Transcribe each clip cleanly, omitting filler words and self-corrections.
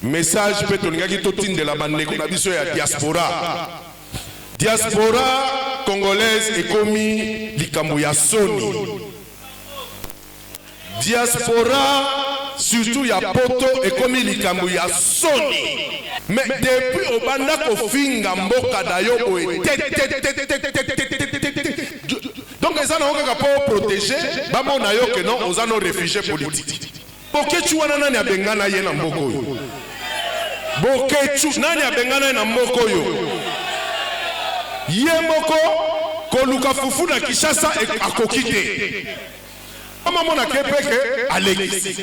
message peut tolingaki totinde la bandeko na biso ya diaspora. Diaspora congolaise ekomi likambo ya soni. Diaspora surtout ya poto ekomi likambo ya soni. Mais depuis obanda kofinga mboka dayo boye. Donc les gens ont pour protéger, bamo na yo que non, aux nos réfugiés politiques. Bokechu wana nani abengana ye na mboko yo. Bokechu nani abengana na mboko yo. Ye mboko koluka fufu na Kinshasa akokite. Mama mona kepeke Alexis.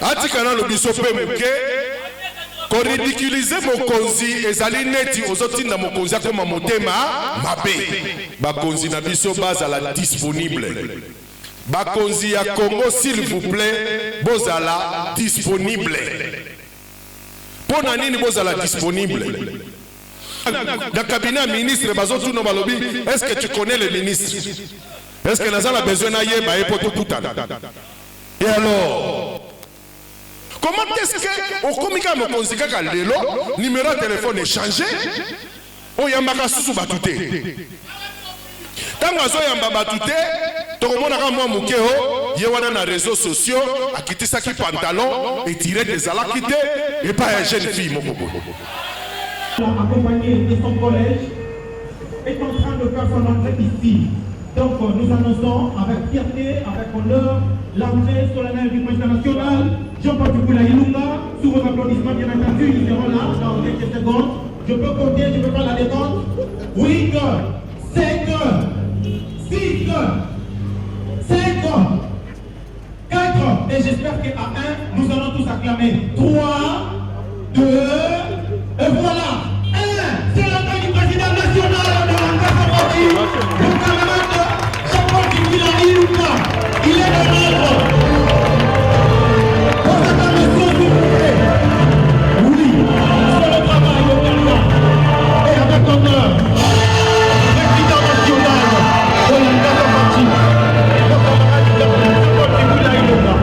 Atikana lo biso pe muke ko ridiculiser mokonzi ezali neti ozotinda mokonzi akoma motema mabe. Bakonzi na biso bazala disponible. Bakonzi ya Congo, s'il vous plaît, bozala disponible. Pona nini bozala disponible? Dans le cabinet ministre, bazotu no balobi, est-ce que tu connais le ministre? Est-ce que nous avons besoin d'aller bailler pour tout putain? Et alors? Comment est-ce que au communiqué mon conseiller ka lelo numéro de téléphone est changé? O yambaka susu batute. Tango azo yamba batute, tokomona ka mwa mukeo, ye wana na réseaux sociaux, akitisa ki pantalon et tirer des alakités et pas une jeune fille moko bobo. Accompagné de son collège est en train de faire son entrée ici. Donc nous annonçons avec fierté, avec honneur, l'entrée solennelle du président national, Jean-Paul Douboula Ilunga. Sous vos applaudissements, bien entendu, ils seront là dans quelques secondes. Je peux compter, je peux pas la détente. 8, 5, 6, 5, 4. Et j'espère qu'à 1, nous allons tous acclamer. 3, 2, et voilà. 1, c'est l'entrée du président national de la le camarade Jean-Paul Douboula Ilunga. Il est de l'ordre. Pour cette ambition, s'il vous plaît. Oui, c'est le travail de Berlin. Et avec honneur, président national de la parti, le camarade Jean-Paul Douboula Ilunga.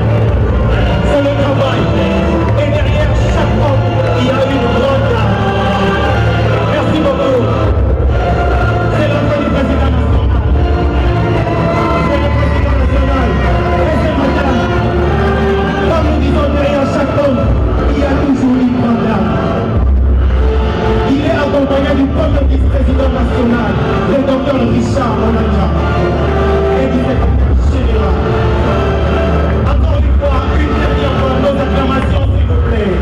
C'est le travail. Et derrière chaque homme, il y a une grande dame. Merci beaucoup. C'est l'entrée du président national. C'est le président national. Et c'est madame. Comme nous disons derrière chaque homme, il y a toujours une grande dame. Il est accompagné du premier vice-président national, le docteur Richard Monadja, et du secrétaire général. Encore une fois, une dernière fois, nos acclamations, s'il vous plaît.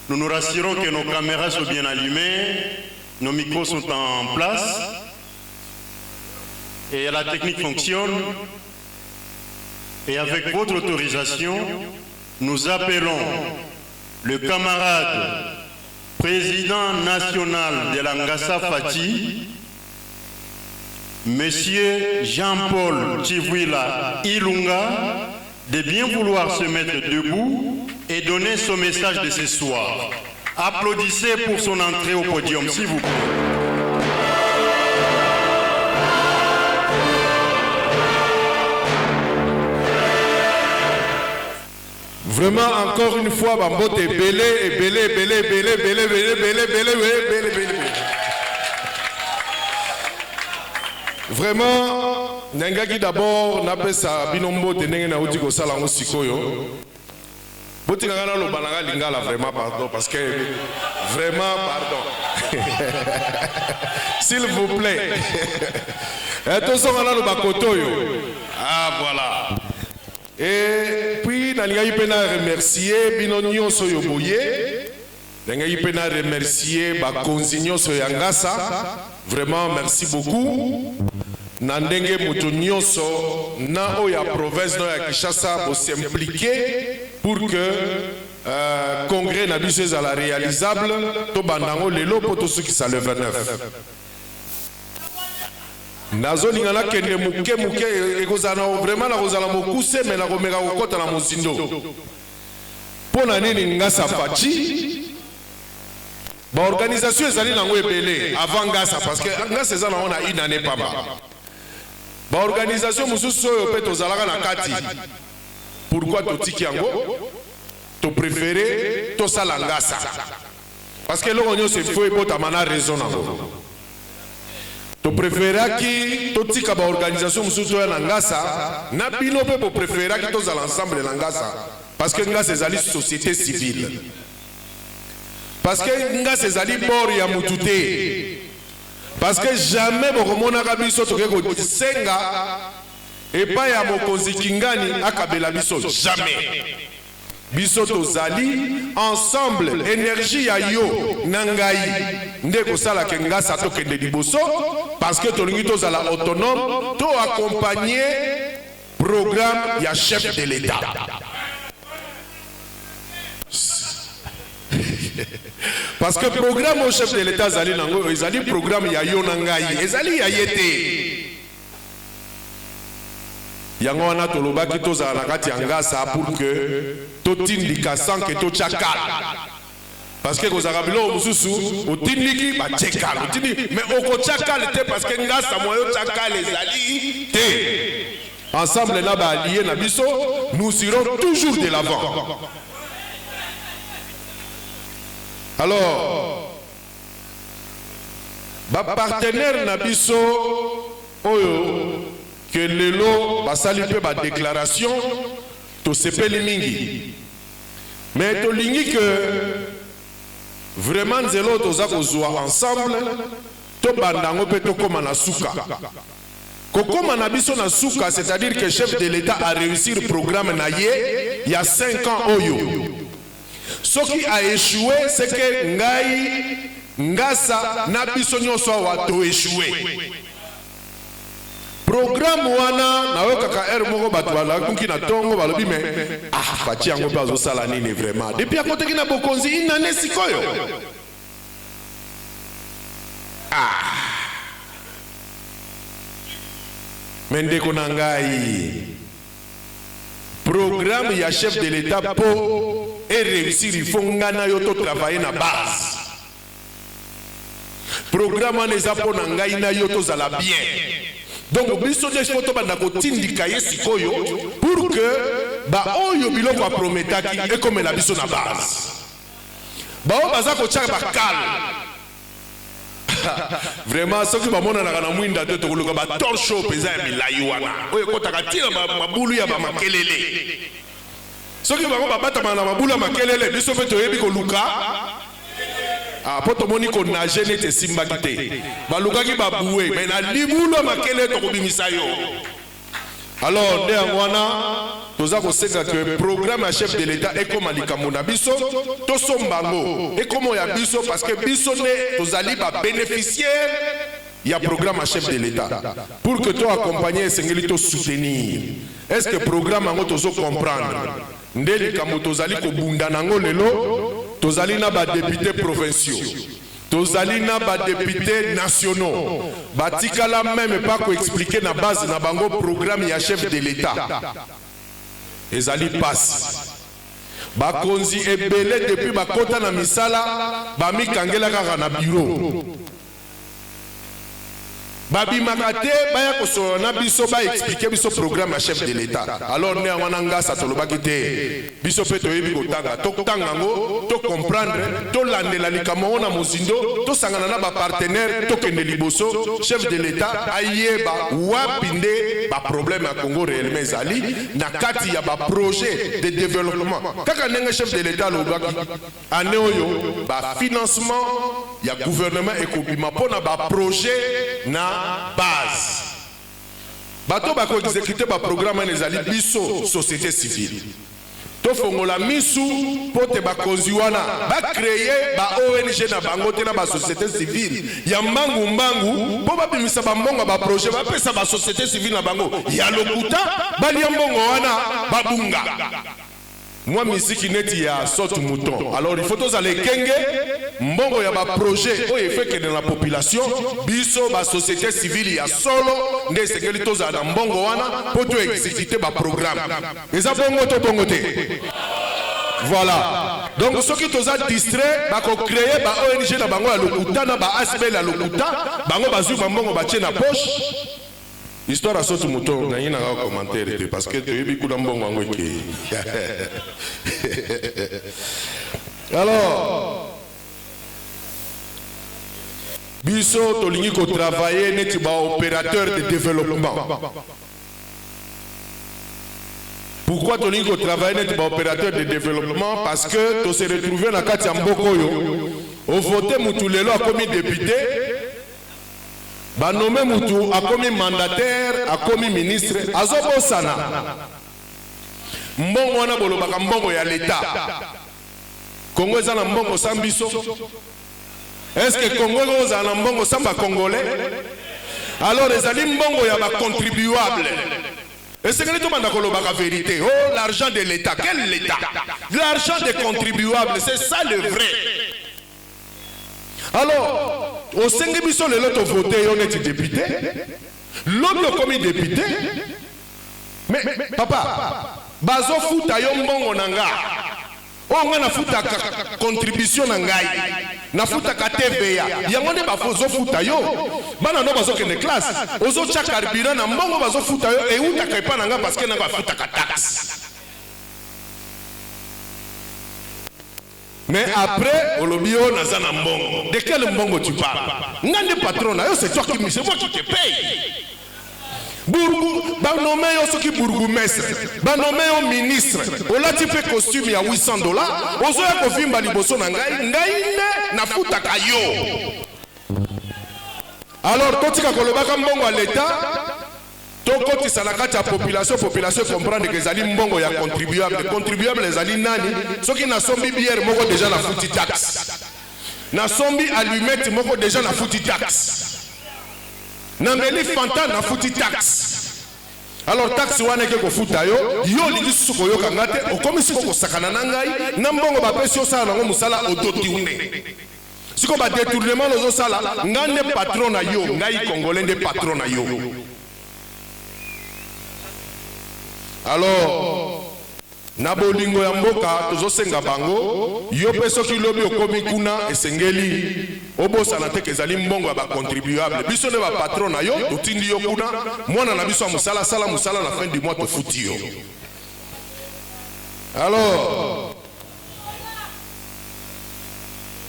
Nous nous rassurons que nos caméras sont bien allumées, nos micros sont en place et la technique fonctionne. Et avec votre autorisation, nous appelons le camarade président national de l'Angassa Fati, Monsieur Jean-Paul Douboula Ilunga, de bien vouloir se mettre debout et donner son message de ce soir. Applaudissez pour son entrée au podium, s'il vous plaît. Vraiment, encore une fois, Bambote belé. Vraiment, Nengaki d'abord, Napesa Binombo, Tenengena Outiko Salango Sikoyo. Botinagana lo balanga lingala, vraiment, pardon, parce que, vraiment, pardon. S'il vous plaît. Attention, on a le bakotoyo. Ah, voilà. Et puis, Nangayi Pena remercier Binonio Soyoboye. Nangayi Pena remercier Bakonzinyo Soyangasa. Vraiment, merci beaucoup. Nandenge Moutounioso, na oya province no ya Kinshasa pour s'impliquer pour que congrès n'abuse à la réalisable. To bandango lelo poto ceux qui ça le 29. Nazo lingana kende muke ekozana vraiment na kozala mokuse mais na komeka kokota na mozindo. Pona nini ngasa fachi? Ba organisation ezali nango ebele avant ngasa parce que ngasa ezana on a une année pamba. ba organisation mosusu oyo pe tozalaka na kati. Pourquoi totiki yango? To préféré to sala ngasa. Parce que l'on se faut et pour amana raison nango. To préféra ki to tika ba organisation mosusu ya ngasa na bino pe po préféra ki to za l'ensemble na ngasa. Parce que ngasa ezali société civile. Parce que ngasa ezali bord ya mutute. Parce que jamais bokomona ka biso to ko senga et pas ya mokonzi kingani akabela biso jamais. Biso tozali ensemble énergie ya yo nangai ndeko sala ke ngasa to kende liboso parce que tolingi tozala autonome to accompagner programme ya chef de l'État. Parce que programme au chef de l'État zali nango ezali programme ya yo nangai ezali ya yete. Yango wana tolobaki tozala na kati ya ngasa pour que totindika sans que to chakala. Parce que kozaka bilo mususu otindiki ba chekala otindi mais oko chakala te parce que ngasa moyo chakala ezali te. Ensemble na ba alliés na biso nous irons toujours de l'avant. Alors ba partenaire na biso oyo que lelo basali pe ba déclaration to sepeli mingi mais to lingi que vraiment nzelo toza kozwa ensemble to bandango pe to koma na suka kokoma na biso na suka, c'est-à-dire que chef de l'État a réussi le programme na ye il y a 5 ans oyo. Ce qui a échoué c'est que ngai ngasa na biso nyonso wa to échoué. Programme wana na kaka moko bato bala kunki na tongo balobi mais bati yango bazo sala nini vraiment depuis à côté ki na bokonzi inane sikoyo mendeko na ngai programme ya chef de l'État pour et réussir il faut ngana yo to travailler na base programme wana eza po na ngai na yo to zala bien. Donc biso de photo banda ko tindika yesikoyo pour que ba oyo biloko a prometaki et comme la biso na base ba o baza ko tchaka ba calme vraiment ce qui ba mona na mwinda te to koluka ba torche peza ya milayi wana oyo kotaka tira mabulu ya ba makelele ce qui ba bata na mabulu ya makelele biso pe to yebi ko luka. Ah, poto moni ko nage nete simba kite. Baluka ki baboué, mais na libulo makele to kobimisa yo. Alors, nde angwana, toza ko senga que programme à chef de l'État est comme alikambo na biso, to sombango, et comme ya biso parce que biso ne tozali ba bénéficiaire ya programme à chef de l'État. Pour que toi accompagner sengeli to soutenir. Est-ce que programme ango tozo comprendre? Nde likambo tozali ko bunda nango lelo. Tozali na ba députés provinciaux, tozali na ba députés nationaux, batikala même pas ko expliquer na base na bango programme ya chef de l'État. Ezali passe. Ba konzi ebele depuis ba kota na misala, ba mikangela kaka na bureau. Babi makate baya koso na biso ba expliquer biso programme à chef de l'État. Alors ne wana ngasa tolobaki te biso pe to yebi kotanga to tangango to comprendre to landela likamo na mozindo to sangana na ba partenaire to kende liboso chef de l'État ayeba wapinde ba problème à Congo réellement ezali na kati ya ba projet de développement kaka nenga chef de l'État lobaki ane oyo ba financement ya gouvernement ekobima pona ba projet na base. Bato bako exécuter ba programme ezali biso société civile. To fongola misu pote ba konziwana ba créer ba ONG na bango te na ba société civile. Ya mbangu mbangu po ba bimisa ba mbongo ba projet ba pesa ba société civile na bango. Ya lokuta bali ya mbongo wana babunga. Moi musique neti ya sotu mouton. Alors il faut tous aller kenge mbongo ya ba projet o effet que dans la population biso ba société civile ya solo nde sekeli toza na mbongo wana pour to exécuter ba programme. Eza bongo to bongo te. Voilà. Donc ceux qui toza distrait ba ko créer ba ONG na bango ya lokuta na ba ASBL ya lokuta bango bazu ba mbongo ba tie na poche. Histoire à sauter mouton, n'a rien à commentaire parce que tu es beaucoup d'un bon wango. Alors, biso tolingi ko travailler neti ba opérateur de développement. Pourquoi tolingi ko travailler neti ba opérateur de développement? Parce que to se retrouver na kati ya mboko yo, au voter mutu lelo a commis député. Ba nommé mutu a commis mandataire, a commis ministre, azobo sana. Mbongo wana bolobaka mbongo ya l'État. Congo ezana mbongo sambiso. Est-ce que Congo ezana mbongo samba congolais? Alors ezali mbongo ya ba contribuable. Est-ce que tout le monde a la vérité? Oh, l'argent de l'État. Quel l'État? L'argent des contribuables, c'est ça le vrai. Alors, au 5 biso le lot voté, on est député. L'autre comme député. Mais papa, bazo futa yo mbongo nanga. Oh, on a futa contribution nangai. Na futa ka TVA. Yango ne bazo futa yo. Bana no bazo kene classe. Ozo cha carburant na mbongo bazo futa yo e uta ka pa nanga parce que na ba futa ka taxe. Mais après, Olobio n'a pas mbongo. De quel mbongo tu parles? N'ande patron, c'est toi qui me, c'est moi qui te paye. Bourgou, bah nommé au qui bourgmestre, bah nommé au ministre. Ola tu fais costume à $800. Ozo ya kofimba liboso na ngai, ngai na futa kayo. Alors, quand tu as kolobaka mbongo à l'État, toko tisalakati ya population comprendre que zali mbongo ya contribuable zali nani soki na sombi bière moko déjà na futi taxe na sombi allumette moko déjà na futi taxe na meli fanta na futi taxe. Alors taxe wana ke ko futa yo lingi suko yo kangate okomi siko ko sakana na ngai na mbongo ba pesi osala nango musala odoti siko ba détournement lozo sala ngande patron na yo ngai congolais de patron na yo. Alors, na bolingo ya mboka tozosenga bango yo pe soki lobi okomi kuna esengeli obosa te kezali mbongo ya ba contribuable biso ne ba patron na yo totindi yo kuna mwana na biso musala sala musala na fin du mois to futi yo. Alors,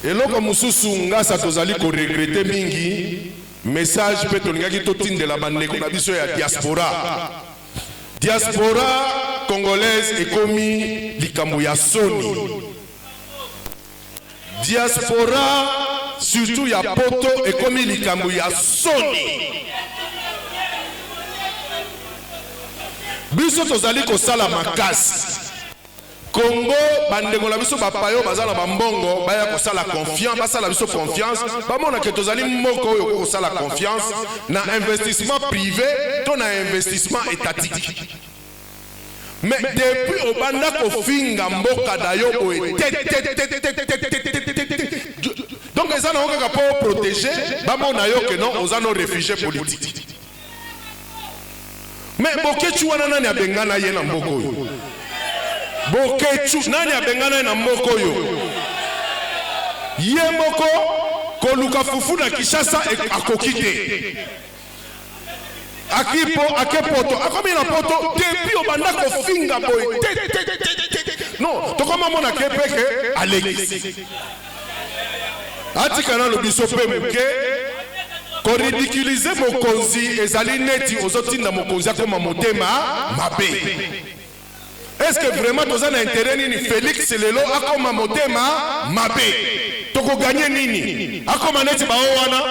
eloko mususu ngasa tozali ko regretter mingi message pe tolingaki totindela bandeko na biso ya diaspora. Diaspora congolaise ekomi likambo ya soni. Diaspora surtout ya poto ekomi likambo ya soni. Biso tozali kosala makasi. Congo bandeko la biso bapayo bazala bambongo baya kosala confiance basala biso confiance bamona ke tozali moko oyo kosala confiance na investissement privé to na investissement étatique. Mais depuis obanda kofinga mboka dayo boye donc ezana okaka po protéger bamona yo ke non ozano réfugié politique. Mais bokechu wana nani abengana ye na mboko oyo bokechu nani abengana na mboko yo ye moko koluka fufu na Kinshasa akokite akipo akepoto akomi na poto depuis obanda kofinga boy non tokoma mona kepeke Alexis atikana lo biso pe muke ko ridiculiser mokonzi ezali neti ozotinda mokonzi akoma motema mabe. Est-ce que vraiment tu as un intérêt nini Félix Lelo akoma motema mabe toko gagner nini akoma neti baowana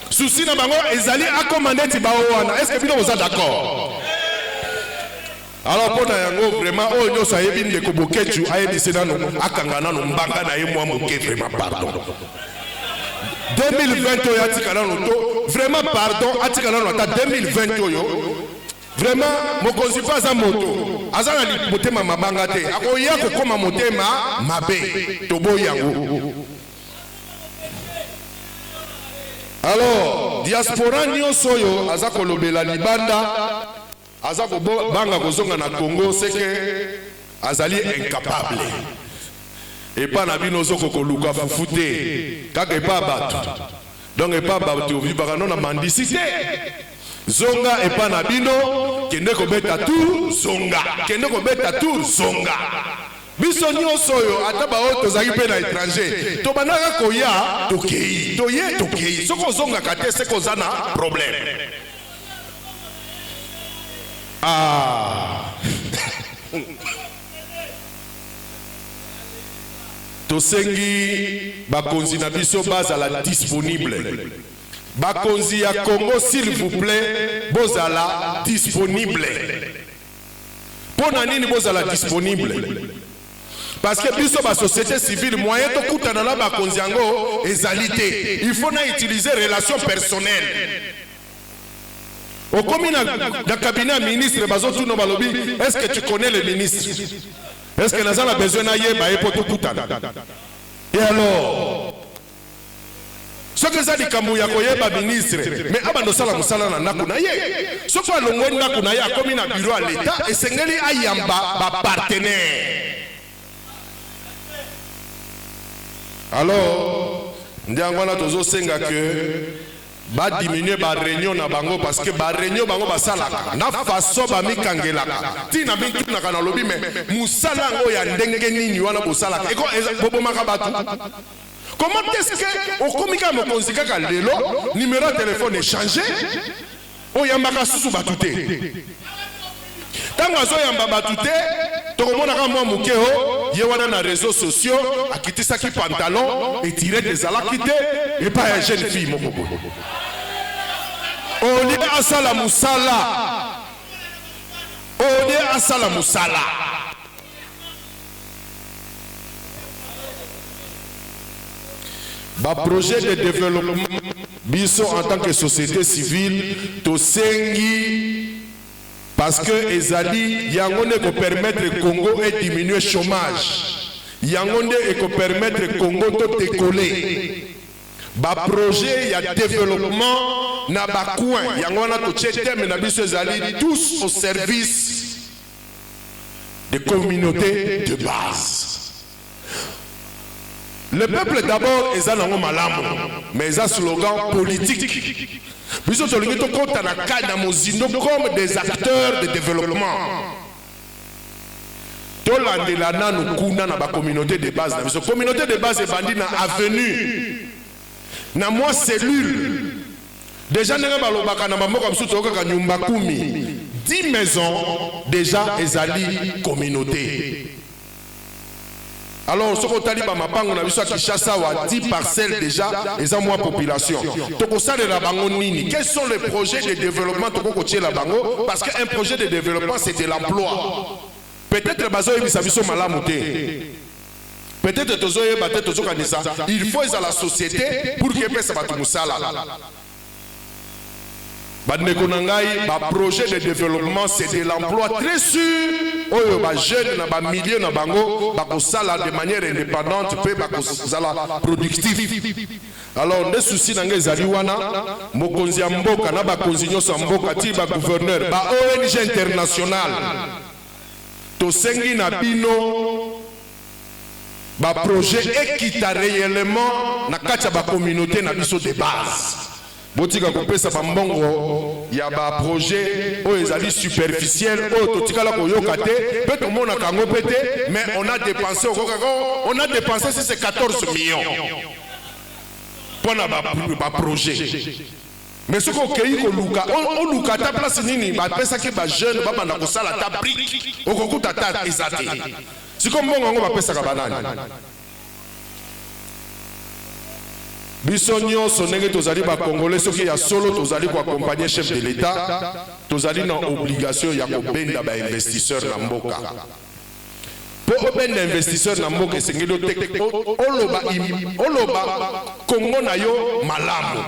souci na bango ezali akoma neti baowana. Est-ce que bino vous êtes d'accord? Alors pour yango vraiment oh nyo sa yebi ndeko bokechu ayebi senano akangana no mbanga na ye mwa moke vraiment pardon 2020 oyo atikala no to vraiment pardon atikala no ata 2020 oyo vraiment mokonzi pas a moto azana li motema mabanga te akoya ko koma motema mabe tobo yango. Alors diaspora nyonso oyo azako lobela libanda azako banga kozonga na Congo c'est que azali incapable et pas na bino zoko koluka fufute kaka pas battu donc pas battu vivaka non na mendicité zonga epa na bino kende kobeta tour zonga kende kobeta tour zonga biso nyonso oyo ata baoyo tozali mpe na étranger tobandaka koya tokei toye tokei soki ozongaka te se koza na problème tosengi bakonzi na biso bazala disponible bakonzi ya Congo s'il vous plaît bozala disponible pona nini bozala disponible parce que biso ba société civile moyen to kutana na bakonzi yango ezali te il faut na utiliser relation personnelle au commis na cabinet ministre bazotuna balobi est-ce que tu connais le ministre est-ce que nazala besoin na yeba epo to kutana et alors soki eza likambo ya koyeba ministre mais abanda osala mosala na ndako na ye soki alongwe ndako na ye akomi na bureau ya leta esengeli ayamba bapartenaire alors nde yango wana tozosenga ke badiminue bareunion na bango parce que bareunion bango basalaka na façon bamikangelaka ntina bitunaka na lobi me mosala yango ya ndenge nini wana bosalaka bobomaka bato. Comment est-ce que au komika mokonzi kaka lelo numéro de téléphone est changé o yambaka susu batute tango azo yamba batute tokomona ka mwa mukeo ye wana na réseaux sociaux akitisaki pantalon et tiré des alakite et pas une jeune fille moko boye on est asala musala on est asala musala. Ba projet de développement biso en tant que société civile tosengi parce que ezali yango ne ko permettre Congo et diminuer chômage yango ne ko permettre Congo to décoller ba projet ya développement na ba coin yango na to thème na biso ezali tous au service des communautés de base. Le peuple d'abord est un malamu, mais il a un slogan politique. Nous sommes comme des acteurs de développement. Tout le monde a une communauté de base. La communauté de base est bandit dans l'avenue. Dans moi cellule. Déjà, nous avons 10 maisons déjà ezali communauté. Alors, ce qu'on a dit, on a vu ça qui chasse à 10 parcelles déjà, et en moins population. Quels sont les projets de développement parce qu'un projet de développement, c'est de l'emploi. Peut-être peut-être il faut à la société pour que ça va. Projet de développement, c'est de l'emploi très sûr. Jeunes, milieu, de manière indépendante, productive. Alors, les soucis dans les Aliwana, Mokonzi Mboka, Nabakonzi Mboka, Tiba gouverneur, ONG international, Tosengi Nabino, projet équita réellement, Nakacha communauté Nabiso de base. Botika kopesa bambongo ya ba projet o ezali superficiel o totikala koyoka te pe to mona kango pete mais on a dépensé si c'est 14 millions pour ba projet mais ce qu'on kei ko luka o luka ta place nini ba pesa ke ba jeune ba banda ko sala ta brique o ko kuta ta ezate c'est comme bongo ngo ba pesa ka banani. Biso nyonso ndenge tozali ba congolais soki ya solo tozali ko accompagner chef de l'état tozali na obligation ya kobenda ba investisseur na mboka po obenda investisseur na mboka esengeli oloba Congo na yo malamu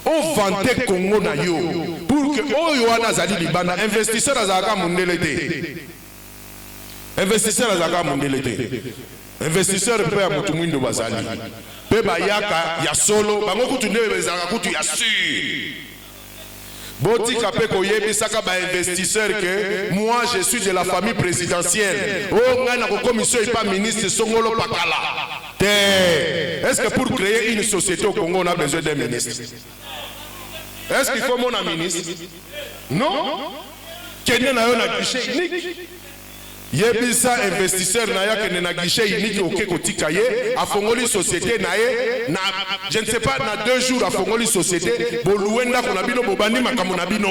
o vante Congo na yo pour que oyo wana azali libanda investisseur azaka mundele te investisseur azaka mundele te investisseur pe ya mutu mwindo bazali pe bayaka ya solo bango kutu nde bezaka kutu ya sûr botika pe koyebisaka ba investisseur que moi je suis de la famille présidentielle o ngana ko commission et pas ministre songolo pakala te. Est-ce que pour créer une société au Congo on a besoin d'un ministre? Est-ce qu'il faut mon ministre? Non. Kenya na yo na guichet unique. Yebisa investisseur na ya kene na guichet unique oke kotika ye afongoli société na ye na je ne sais pas na 2 jours afongoli société boluenda ko na bino bobandi makambo na bino.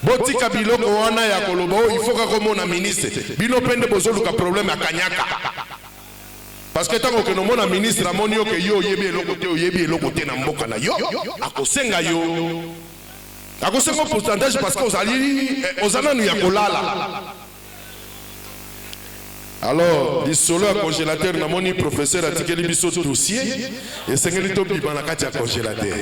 Botika biloko wana ya koloba il faut ka komona ministre. Bino pende bozoluka problème ya kanyaka. Parce que tant que nous avons un ministre, amoni yo ke yo yebi eloko te yebi eloko te na mboka na yo akosenga yo akosenga pourcentage parce que ozana nu ya kolala. Alors lisolo ya congélateur na moni professeur atikeli biso dossier et sengeli to bima na kati ya congélateur.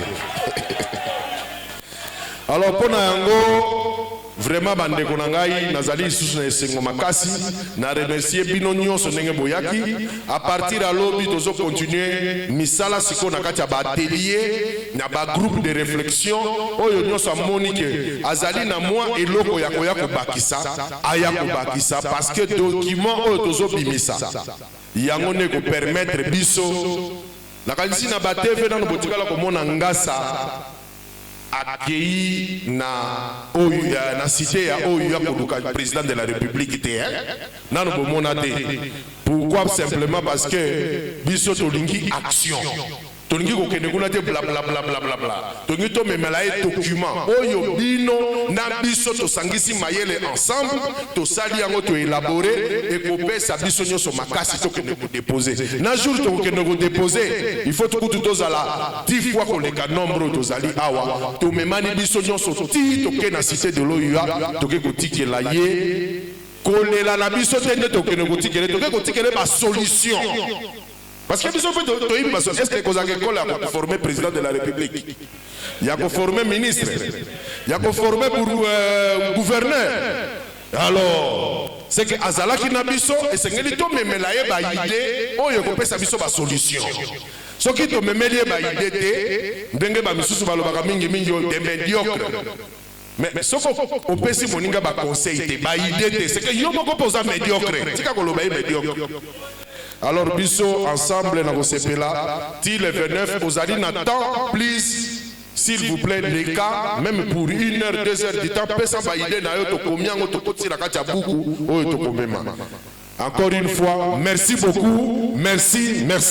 Alors pona yango vraiment bandeko na ngai nazali lisusu na esengo makasi na remercier bino nyonso ndenge boyaki. À partir ya lobi tozo continuer misala siko na kati ya baatelier na bagroupe de réflexion oyo nyonso amoni ke azali na mwa eloko ya koya kobakisa aya kobakisa parce que document oyo tozo bimisa yango ne ko permettre biso na kanisi na bateve nano botikala komona ngasa accueilli na cité ya oyo ya président de la République te nano bomona te. Pourquoi? Simplement parce que biso tolingi action tolingi ko kende kuna te bla bla bla bla bla bla tolingi to memela e document oyo bino na biso to sangisi mayele ensemble to sali yango to élaborer et ko pesa biso nyoso makasi to kende ko déposer na jour to kende ko déposer il faut tout to zala 10 fois ko leka nombre to zali awa to memani biso nyoso ti to ke na cité de l'OUA to ke ko tikela ye kolela na biso tende to kende ko tikele to ke ko tikele ba solution. Parce que nous avons est-ce que vous avez formé président de la République? Il y a formé ministre, il y a formé pour gouverneur. Alors, c'est que Azala qui n'a biso et c'est que l'ito me melaye ba idée, oh y'a compris sa biso ba solution. Ce qui to me melaye ba idée te, ndenge ba misusu ba lobaka mingi mingi de médiocre. Mais ce qu'on peut si moninga ba conseil te ba idée te, c'est que yo moko posa médiocre. Tika ko lobaye médiocre. Alors, biso ensemble, dans le là, le 29, aux alliés n'attend, please, s'il vous plaît, les cas, même pour 1 heure, 2 heures du temps, encore une fois, merci beaucoup, merci, merci.